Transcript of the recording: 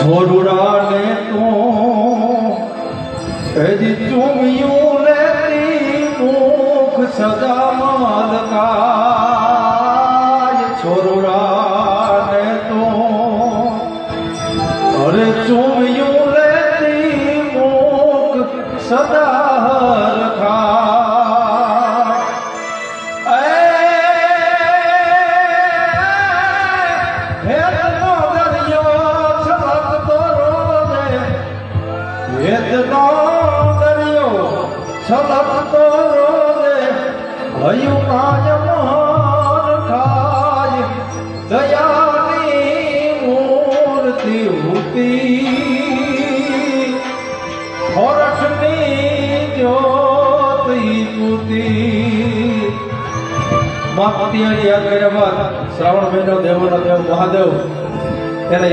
છોરુડાને તું હજી ચૂમ્યું લેતી મુખ સદા માલકાય છોરુડાને તું અરે ચૂમ્યું લેતી મુખ સદા વેદનો દરિયો છલકતો રોજે ભયું કાયમ ખાય દયાની મૂર્તિ ઉતી હોરઠની જ્યોતિ પૂતી માતી યાદ કર્યા બાદ શ્રાવણ મહિનો દેવોનો દેવ મહાદેવ તેને